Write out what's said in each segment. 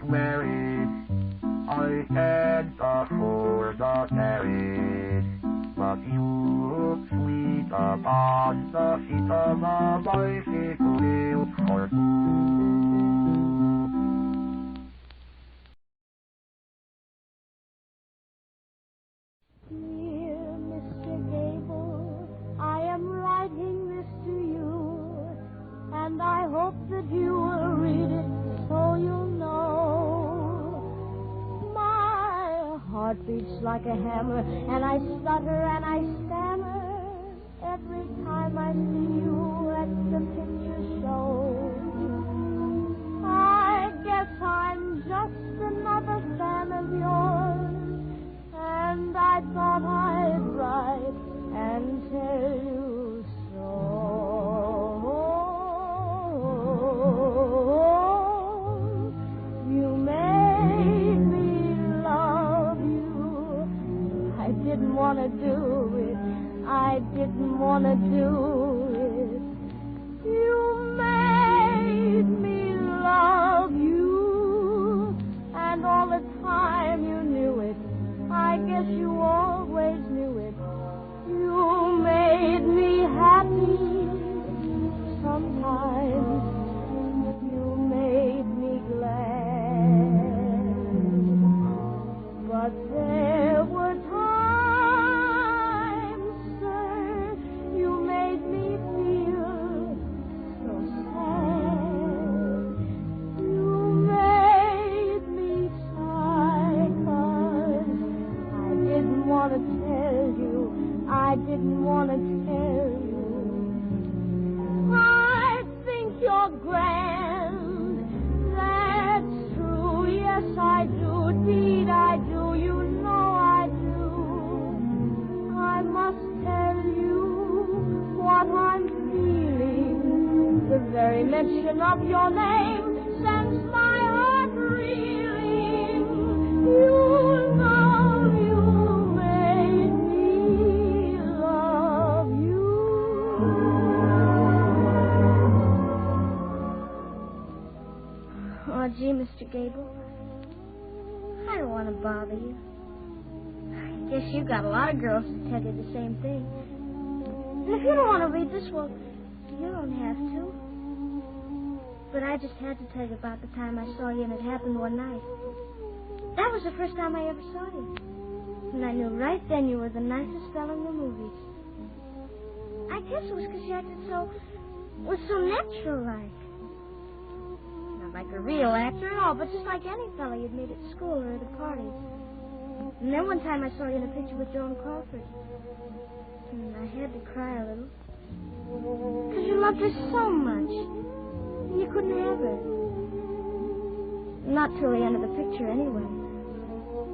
married. I can't afford a carriage, but you look sweet upon the seat of a bicycle built for two. Dear Mr. Gable, I am writing this to you, and I hope that you will read it so you'll know. My heart beats like a hammer, and I stutter and I stammer every time I see you at the picture show. I guess I'm just another fan of yours, and I thought I'd write and tell you so. You made me love you. I didn't want to do it. I didn't want to do it. You made me love you, and all the time you knew it. I guess you always knew it. You made me happy sometimes. You made me glad. But there were times, sir, you made me feel so sad. You made me sigh, 'cause I didn't want to tell you. I didn't want to tell you. I think you're grand. That's true. Yes, I do. Indeed, I do. You know I do. I must tell you what I'm feeling. The very mention of your name sends my heart reeling. You know you made me love you. Oh, gee, Mr. Gable, I don't want to bother you. I guess you've got a lot of girls to tell you the same thing. And if you don't want to read this, well, you don't have to. But I just had to tell you about the time I saw you, and it happened one night. That was the first time I ever saw you. And I knew right then you were the nicest fellow in the movies. I guess it was because you acted so natural-like. Not like a real actor at all, but just like any fellow you'd meet at school or at a party. And then one time I saw you in a picture with Joan Crawford. And I had to cry a little. Because you loved her so much. And you couldn't have her. Not till the end of the picture, anyway.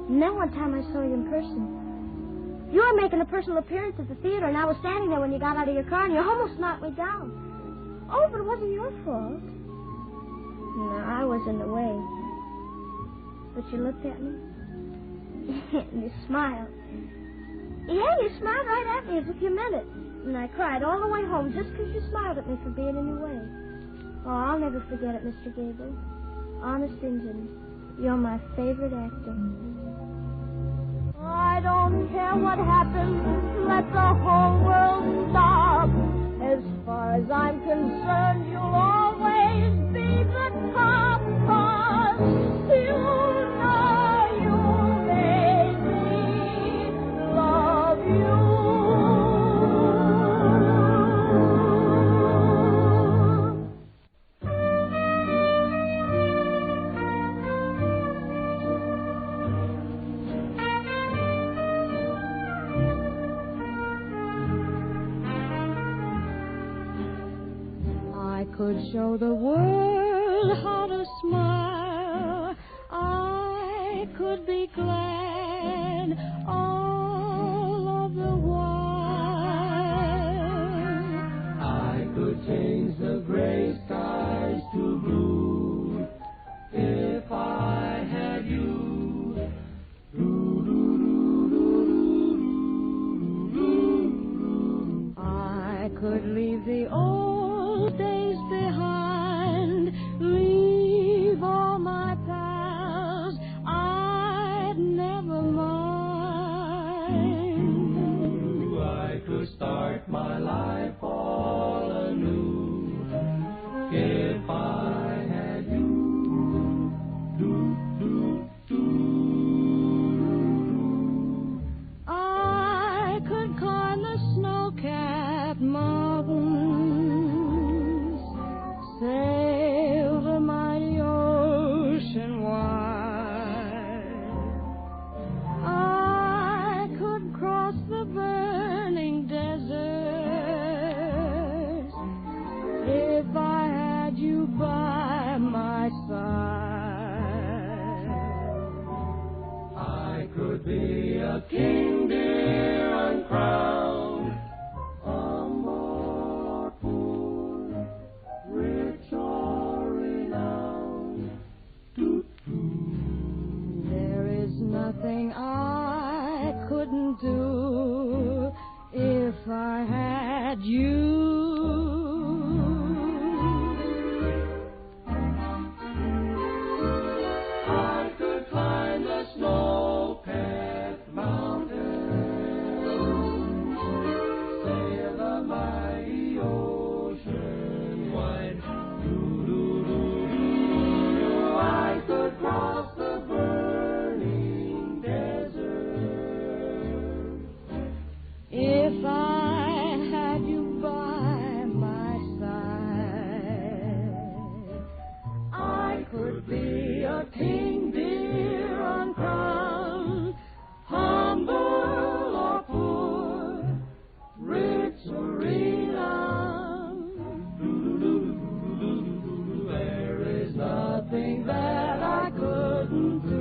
And then one time I saw you in person. You were making a personal appearance at the theater, and I was standing there when you got out of your car, and you almost knocked me down. Oh, but it wasn't your fault. No, I was in the way. But you looked at me, and you smiled. Yeah, you smiled right at me as if you meant it. And I cried all the way home just because you smiled at me for being in your way. Oh, I'll never forget it, Mr. Gable. Honest Injun, you're my favorite actor. I don't care what happens, let the whole world stop. As far as I'm concerned, you'll always be the top. 'Cause you know you made me love you. I could show the world how to smile. I could be glad all of the while. I could change the gray skies to blue if I had you. I could leave the old days behind, leave all my past. would start my life all anew if I had you. I could climb the snow-capped mountains, sail the mighty ocean wide. I could cross the burning deserts if I had you by my side. I could be a king, dear, uncrowned, humble or poor, rich or renowned. There is nothing I couldn't do if I had you. I could climb the snow-capped mountains, sail the mighty ocean wide. I could cross the burning desert If I had you by my side, I could be a king, dear, uncrowned, humble or poor, rich or renowned. There is Nothing that I couldn't do.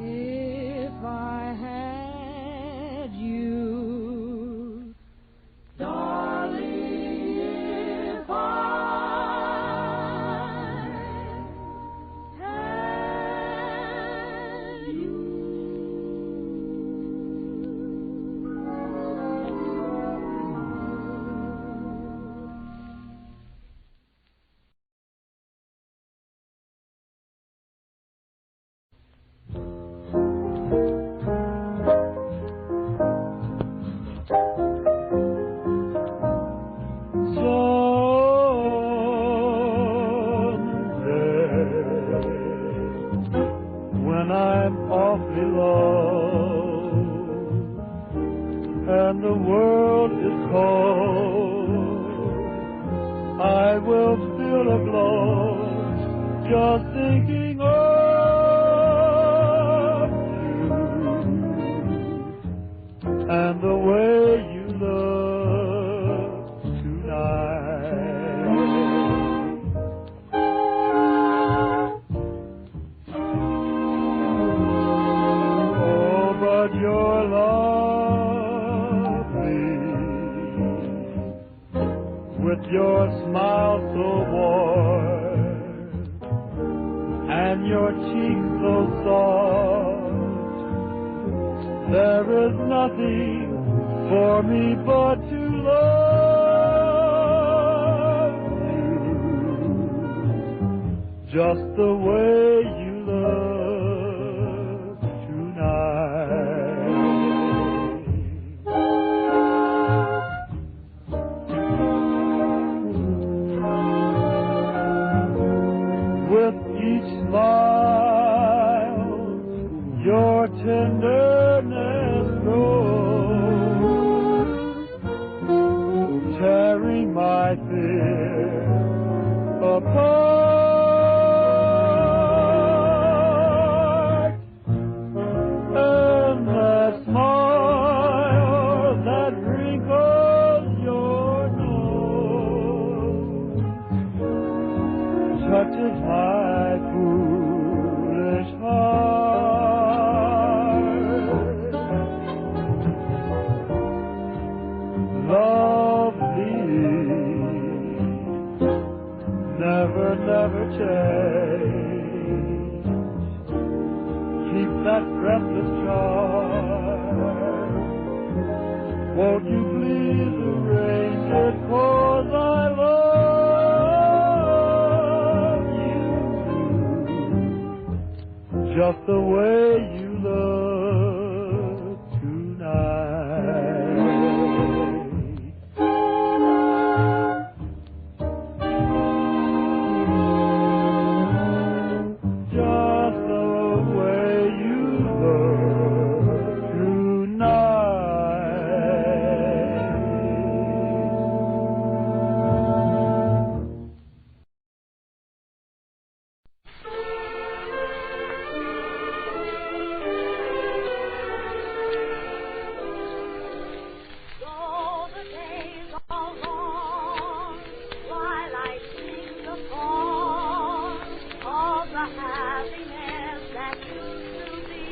If I had you, darling, if I had you. When I'm awfully low and the world is cold, I will feel a glow just thinking of you and the way you look tonight. But you're lovely, with your smile so warm and your cheeks so soft. There is nothing for me but to love you, just the way you look tonight. With each smile, your tenderness grows, tearing my fear apart. And that smile that wrinkles your nose touches my foolish heart. Lovely, never, never change. Keep that breathless charm. Won't you please arrange it, 'cause I love you just the way you look tonight. Just the way you look tonight. So the days are long while I sing the song of the happiness that used to be.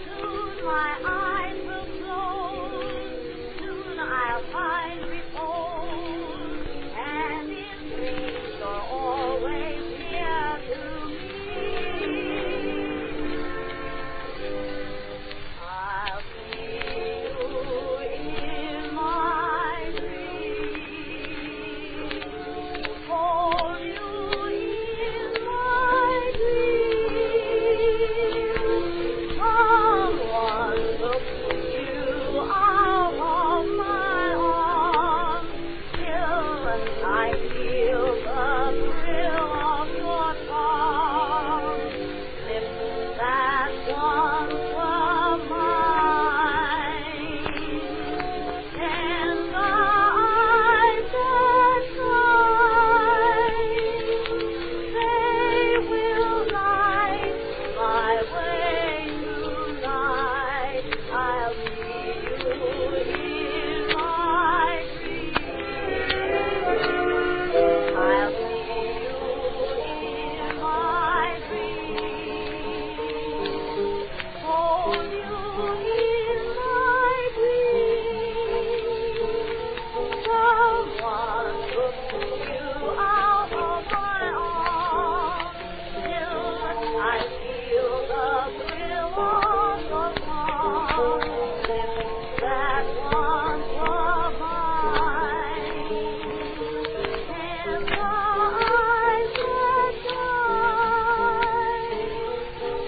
Soon my eyes will close, soon I'll find repose, and in dreams are always near to me. I'll see you in my dreams, hold you in my dreams. Someone took you out of my arms, till I feel the thrill of your charms. Lips that once were mine, and eyes that shine, they will light my way tonight. I'll see you in my dreams. I'll see you in my dreams. Hold you in my dreams. Someone took you out of my arms, till I feel the thrill of your charm. Lips that once were mine, and eyes that shine,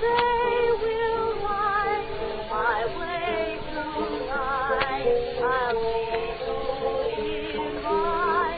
they will light my way tonight. I'll see you in my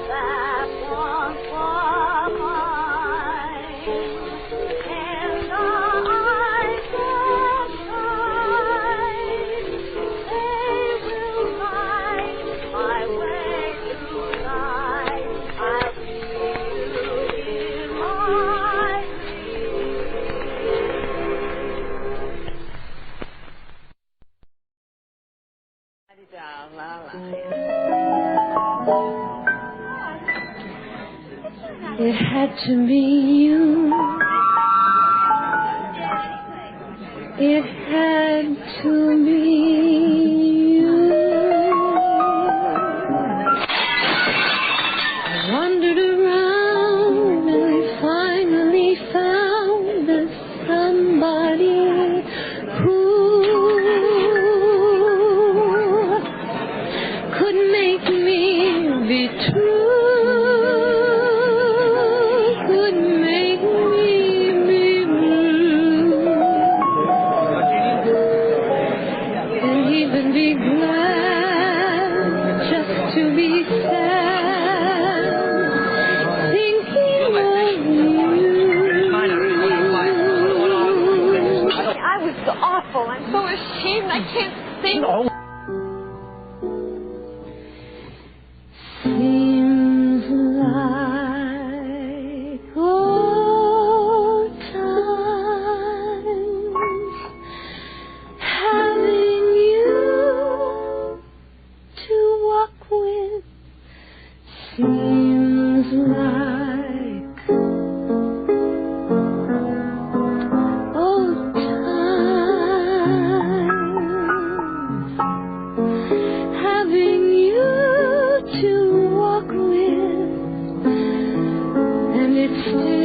that once were mine, and eyes that shine, they will light my way tonight. I'll see you in my It had to be you. It had to be you. I wandered around and finally found the somebody who could make me be true. I'm so ashamed I can't sing. Seems like old times having you to walk with. Seems like old times to